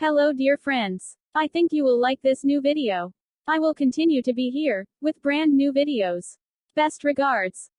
Hello dear friends. I think you will like this new video. I will continue to be here, with brand new videos. Best regards.